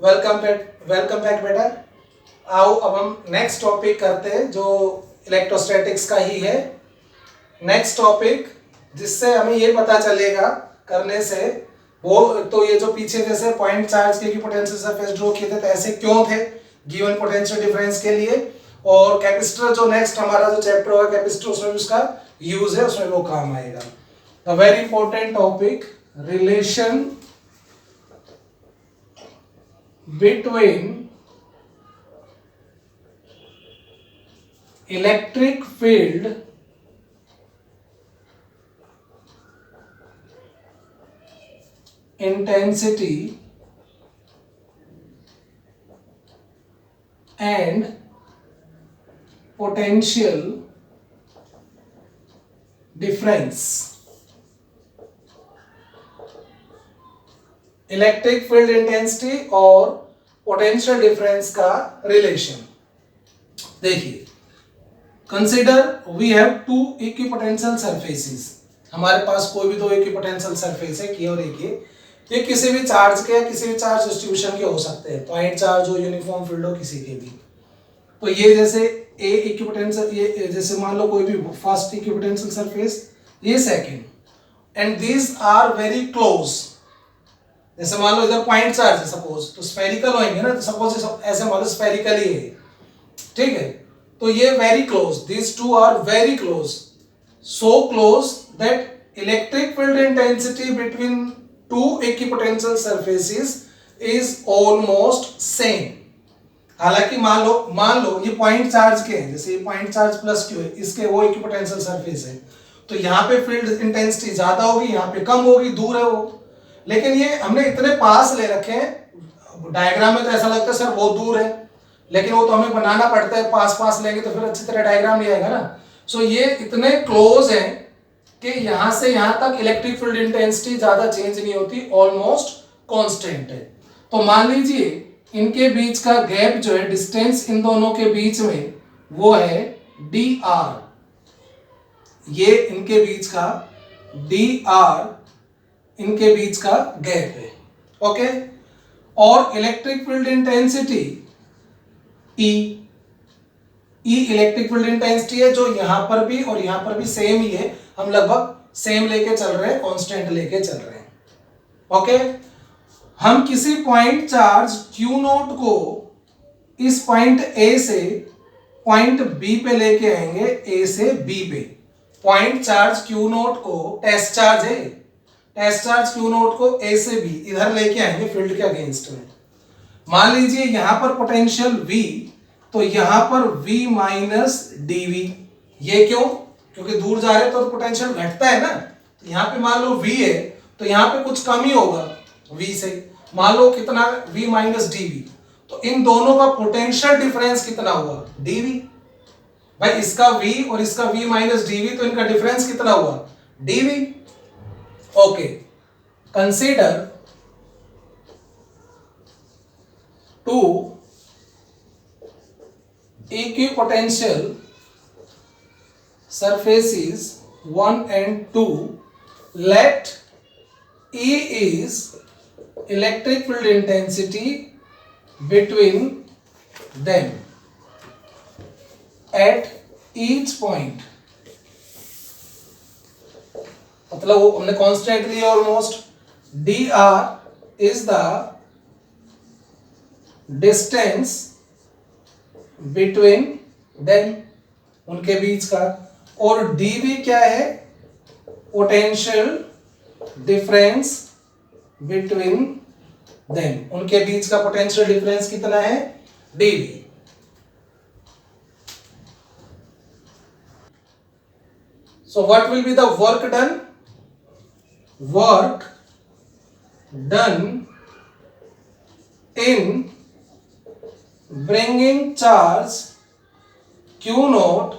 Welcome back बेटा। आओ अब हम नेक्स्ट टॉपिक करते हैं जो इलेक्ट्रोस्टैटिक्स का ही है। नेक्स्ट टॉपिक जिससे हमें ये पता चलेगा करने से वो तो ये जो पीछे जैसे पॉइंट चार्ज के पोटेंशियल सरफेस ड्रॉ किए थे तो ऐसे क्यों थे गिवन पोटेंशियल डिफरेंस के लिए, और कैपेसिटर जो नेक्स्ट हमारा जो चैप्टर होगा कैपेसिटर उसमें उसका यूज है, उसमें वो काम आएगा। The very important topic relation between electric field intensity and potential difference। Electric field intensity और पोटेंशियल डिफरेंस का रिलेशन देखिए। Consider we have two equipotential surfaces. हमारे पास कोई भी दो इक्विपोटेंशियल सरफेस है की और एक ये किसी भी चार्ज के या किसी भी चार्ज डिस्ट्रीब्यूशन के हो सकते हैं, पॉइंट चार्ज हो, यूनिफॉर्म फील्ड हो, किसी के भी। तो ये जैसे ए इक्विपोटेंशियल, ये जैसे मान लो कोई भी फर्स्ट इक्विपोटेंशियल सरफेस, ये second, and these are very close. जैसे मान लो इधर पॉइंट चार्ज है सपोज, तो स्फेरिकल होंगे ना, तो सपोज ऐसे मान लो स्फेरिकल ही है, ठीक है। तो ये very close, these two are very close, so close that electric field intensity between two equipotential surfaces is almost same. हालांकि मान लो ये पॉइंट चार्ज के हैं, जैसे ये पॉइंट चार्ज प्लस क्यू है, इसके वो इक्विपोटेंशियल सरफेस है, तो यहाँ पे फील्ड इंटेंसिटी ज्यादा होगी, यहाँ पे कम होगी, दूर है वो। लेकिन ये हमने इतने पास ले रखे हैं, डायग्राम में तो ऐसा लगता है सर बहुत दूर है, लेकिन वो तो हमें बनाना पड़ता है, पास पास लेंगे तो फिर अच्छी तरह डायग्राम नहीं आएगा ना। सो ये इतने क्लोज हैं कि यहां से यहां तक इलेक्ट्रिक फील्ड इंटेंसिटी ज्यादा चेंज नहीं होती, ऑलमोस्ट कांस्टेंट है। तो मान लीजिए इनके बीच का गैप जो है, डिस्टेंस इन दोनों के बीच में, वो है डी आर। ये इनके बीच का डी आर इनके बीच का गैप है, ओके। और इलेक्ट्रिक फील्ड इंटेंसिटी ई इलेक्ट्रिक फील्ड इंटेंसिटी है, जो यहां पर भी और यहां पर भी सेम ही है, हम लगभग सेम लेके चल रहे हैं, कांस्टेंट लेके चल रहे हैं, ओके। हम किसी पॉइंट चार्ज Q नोट को इस पॉइंट A से पॉइंट B पे लेके आएंगे, A से B पे। पॉइंट चार्ज Q नोट को, टेस्ट चार्ज है, टेस्ट चार्ज Q नोट को A से B इधर लेके आएंगे फील्ड के अगेंस्ट में। मान लीजिए यहां पर पोटेंशियल V, तो यहां पर V माइनस dV। ये क्यों? क्योंकि दूर जा रहे तो पोटेंशियल घटता है ना। तो यहां पे मान लो V है, तो यहां पे कुछ कम ही होगा V से, मान लो कितना, V माइनस dV। तो इन दोनों का पोटेंशियल डिफरेंस कितना हुआ? dV। भाई इसका V और इसका V माइनस dV, तो इनका डिफरेंस कितना हुआ? dV। Okay, consider two equipotential surfaces 1 and 2, let E is electric field intensity between them at each point। मतलब वो हमने कांस्टेंट लिया almost. D R is the distance between them, उनके बीच का, और डीवी क्या है? पोटेंशियल डिफरेंस बिटवीन देम, उनके बीच का पोटेंशियल डिफरेंस कितना है? DV. So what will be the work done? Work done in bringing charge Q naught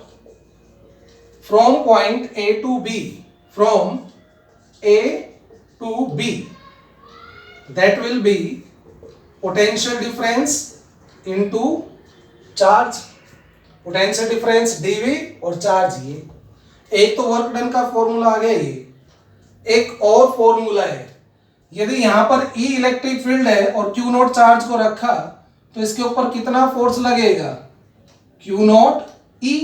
from point A to B, from A to B, that will be potential difference into charge, potential difference dV और charge. ये एक तो work done का formula आ गया, ये एक और formula है यदि यहां पर E इलेक्ट्रिक फील्ड है और Q नॉट चार्ज को रखा तो इसके ऊपर कितना फोर्स लगेगा, Q नॉट E।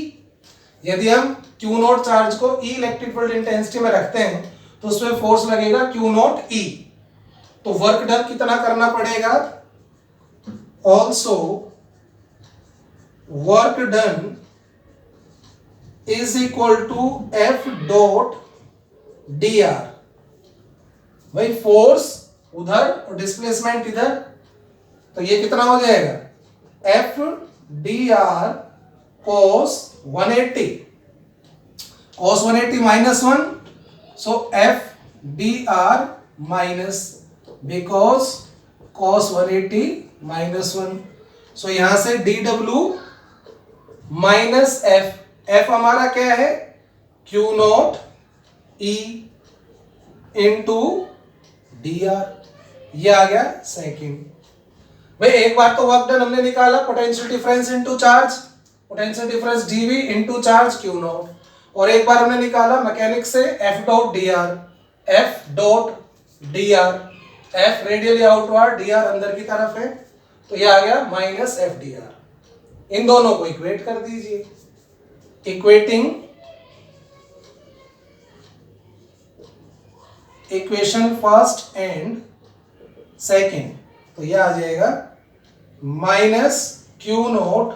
यदि हम Q नॉट चार्ज को E इलेक्ट्रिक फील्ड इंटेंसिटी में रखते हैं तो उसमें फोर्स लगेगा Q नॉट E। तो वर्क डन कितना करना पड़ेगा, also work done is equal to F dot dr। भाई फोर्स उधर और डिस्प्लेसमेंट इधर, तो ये कितना हो जाएगा, F dr cos 180, cos 180 minus 1, so F dr minus, because cos 180 minus 1, सो यहां से dw माइनस F, F हमारा क्या है, Q naught E into dr, ये आ गया सेकंड। भाई एक बार तो वर्क डन हमने निकाला, potential difference into charge, potential difference dv into charge q not, और एक बार हमने निकाला मैकेनिक्स से f dot dr, f dot dr, f radially outward, dr अंदर की तरफ है, तो ये आ गया माइनस f dr। इन दोनों को इक्वेट कर दीजिए, equating equation first and second, तो यह आ जाएगा minus Q naught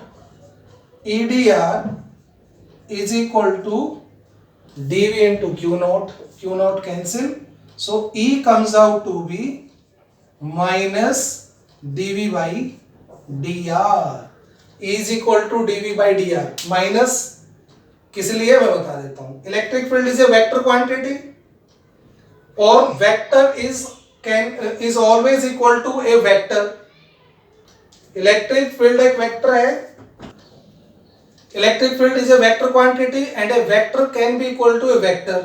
EDR is equal to dv into Q naught cancel, so E comes out to be minus dv by dr is equal to dv by dr। Minus किस लिए मैं बता देता हूं, electric field is a vector quantity और vector is always equal to a vector. Electric field एक vector है, electric field is a vector quantity and a vector can be equal to a vector,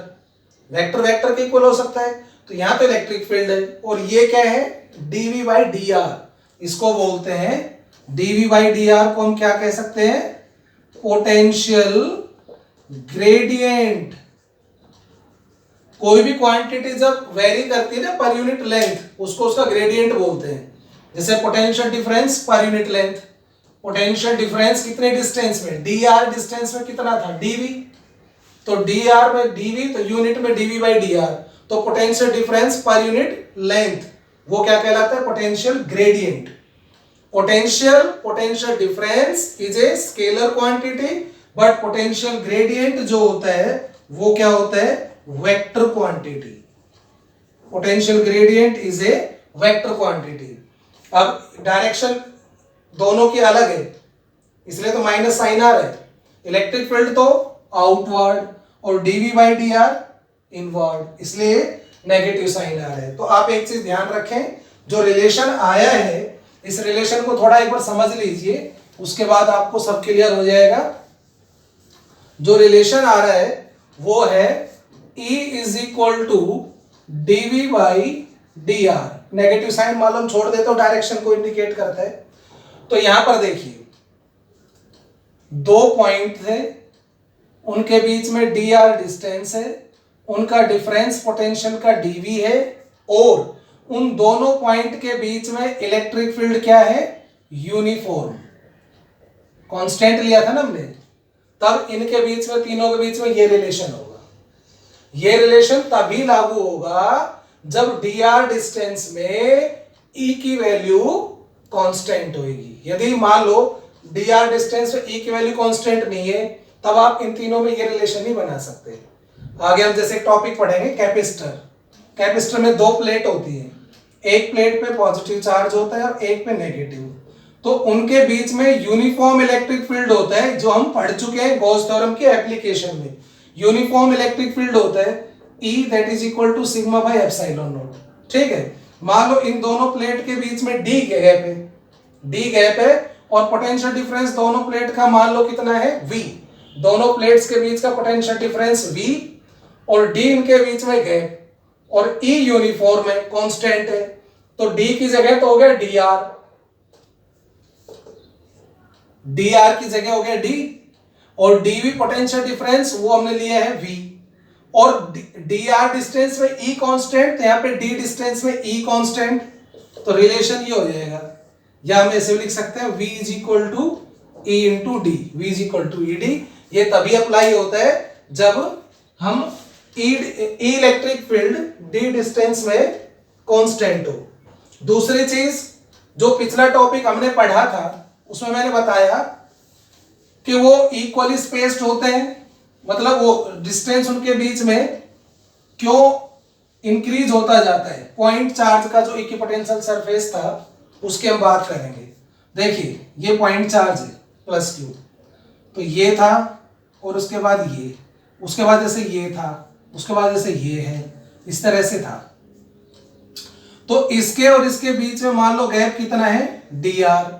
vector vector के equal हो सकता है, तो यहां पे इलेक्ट्रिक फील्ड है और ये क्या है, dv बाई dr, इसको बोलते हैं dv बाई dr को हम क्या कह सकते हैं, पोटेंशियल ग्रेडियंट। कोई भी क्वांटिटी जब वेरी करती है ना पर यूनिट लेंथ, उसको उसका ग्रेडियंट बोलते हैं। जैसे potential difference per unit length, potential difference कितने डिस्टेंस में, dr डिस्टेंस में कितना था, dv, तो dr में dv, तो यूनिट में dv बाई dr, तो potential difference per unit length वो क्या कहलाता है, potential gradient. Potential difference is a scalar quantity, but potential gradient जो होता है वो क्या होता है, vector quantity. Potential gradient is a vector quantity. अब डायरेक्शन दोनों की अलग है, इसलिए तो माइनस साइन आ रहा है। इलेक्ट्रिक फील्ड तो आउटवर्ड और dv बाई dr इनवर्ड, इसलिए नेगेटिव साइन आ रहा है। तो आप एक चीज ध्यान रखें, जो रिलेशन आया है इस रिलेशन को थोड़ा एक बार समझ लीजिए, उसके बाद आपको सब क्लियर हो जाएगा। जो रिलेशन आ रहा है वो है E is equal to dv by dr, negative sign मालूम छोड़ देता हूं, डायरेक्शन को इंडिकेट करता है। तो यहां पर देखिए दो पॉइंट थे, उनके बीच में dr डिस्टेंस है, उनका डिफरेंस पोटेंशियल का dv है, और उन दोनों पॉइंट के बीच में इलेक्ट्रिक फील्ड क्या है, यूनिफॉर्म, कांस्टेंट लिया था ना हमने, तब इनके बीच में, तीनों के बीच में ये रिलेशन होगा। ये रिलेशन तभी लागू होगा जब dr डिस्टेंस में E की वैल्यू कांस्टेंट होगी। यदि मान लो dr डिस्टेंस में E की वैल्यू कांस्टेंट नहीं है, तब आप इन तीनों में ये रिलेशन नहीं बना सकते। आगे हम जैसे टॉपिक पढ़ेंगे कैपेसिटर, कैपेसिटर में दो प्लेट होती है, एक प्लेट पे पॉजिटिव चार्ज होता है और एक पे नेगेटिव, तो उनके बीच में यूनिफॉर्म इलेक्ट्रिक फील्ड होता है, जो हम पढ़ चुके हैं गॉस थ्योरम के एप्लीकेशन में। यूनिफॉर्म इलेक्ट्रिक फील्ड होता है E that is equal to sigma by epsilon naught, ठीक है। मान लो इन दोनों प्लेट के बीच में D गैप है और पोटेंशियल डिफरेंस दोनों प्लेट का मान लो कितना है, V, दोनों प्लेट्स के बीच का पोटेंशियल डिफरेंस V, और D इनके बीच में गैप, और E यूनिफॉर्म है, कांस्टेंट है, तो D की जगह तो हो गया dr की जगह हो गया D, और dv पोटेंशियल डिफरेंस वो हमने लिया है V, और डी आर डिस्टेंस में ई कांस्टेंट, तो यहाँ पे डी डिस्टेंस में ई कांस्टेंट, तो रिलेशन ये हो जाएगा, या हम ऐसे भी लिख सकते हैं v is equal to E into D, V is equal to E D. ये तभी अप्लाई होता है जब हम E electric field D distance में कांस्टेंट हो। दूसरी चीज, जो पिछला टॉपिक हमने पढ़ा था उसमें मैंने बताया कि वो इक्वली स्पेस्ड होते हैं, मतलब वो डिस्टेंस उनके बीच में क्यों इंक्रीज होता जाता है। पॉइंट चार्ज का जो इक्विपोटेंशियल सरफेस था उसकी हम बात करेंगे। देखिए ये पॉइंट चार्ज है प्लस क्यू, तो ये था और उसके बाद ये, उसके बाद जैसे ये था, उसके बाद जैसे ये है, इस तरह से था। तो इसके और इसके बीच में मान लो गैप कितना है, डी आर,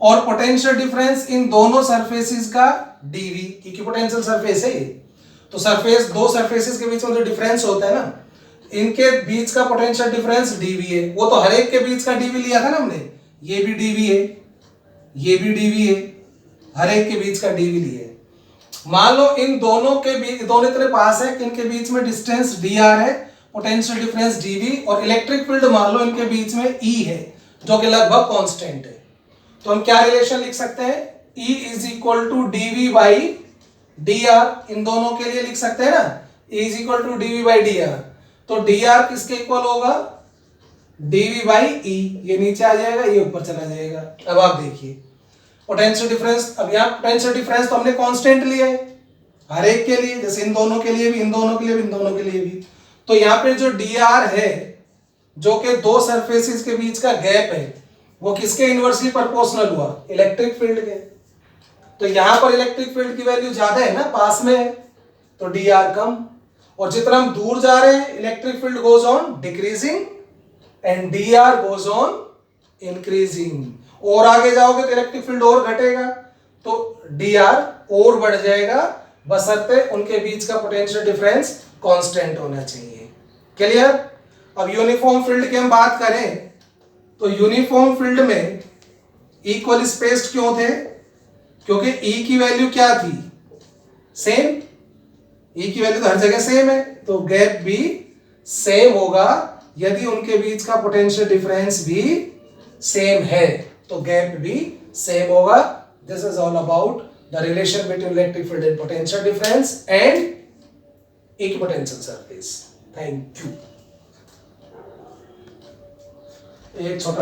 और पोटेंशियल डिफरेंस इन दोनों सरफेसेस का डीवी, क्योंकि पोटेंशियल सरफेस है ये, तो सरफेस, दो सरफेसेस के बीच में जो डिफरेंस होता है ना, इनके बीच का पोटेंशियल डिफरेंस डीवी है। वो तो हर एक के बीच का डीवी लिया था ना हमने, ये भी डीवी है, ये भी डीवी है, हर एक के बीच का डीवी लिया है। मान लो इन दोनों के बीच, दोनों तेरे पास है कि इनके बीच में डिस्टेंस डी आर है, पोटेंशियल डिफरेंस डीवी, और इलेक्ट्रिक फील्ड मान लो इनके बीच में ई है जो कि लगभग कांस्टेंट है। तो हम क्या रिलेशन लिख सकते हैं, E is equal to d v by d r, इन दोनों के लिए लिख सकते हैं ना, E is equal to d v by d r. तो डी आर किसके इक्वल होगा, डीवी बाई ई, ये नीचे आ जाएगा, ये ऊपर चला जाएगा। अब आप देखिए पोटेंशियल डिफरेंस, अब यहाँ पोटेंशियल डिफरेंस तो हमने कांस्टेंट लिया है हर एक के लिए, जैसे इन दोनों के लिए भी, इन दोनों के लिए भी, इन दोनों के लिए भी। तो यहाँ पे जो डी आर है, जो कि दो सरफेसेस के बीच का गैप है, वो किसके इनवर्सली प्रोपोर्शनल हुआ, इलेक्ट्रिक फील्ड के। तो यहां पर इलेक्ट्रिक फील्ड की वैल्यू ज्यादा है ना, पास में है, तो डी आर कम, और जितना हम दूर जा रहे हैं electric field goes on decreasing and D R goes on increasing. और आगे जाओगे तो इलेक्ट्रिक फील्ड और घटेगा, तो डी आर और बढ़ जाएगा, बशर्ते उनके बीच का पोटेंशियल डिफरेंस कांस्टेंट होना चाहिए। क्लियर। अब यूनिफॉर्म फील्ड की हम बात करें तो यूनिफॉर्म फील्ड में इक्वल स्पेस्ड क्यों थे, क्योंकि E की वैल्यू क्या थी, सेम, E की वैल्यू तो हर जगह सेम है, तो गैप भी सेम होगा यदि उनके बीच का पोटेंशियल डिफरेंस भी सेम है, तो गैप भी सेम होगा। This is all about the relation between electric field and potential difference and equipotential surface. Thank you. एक छोटा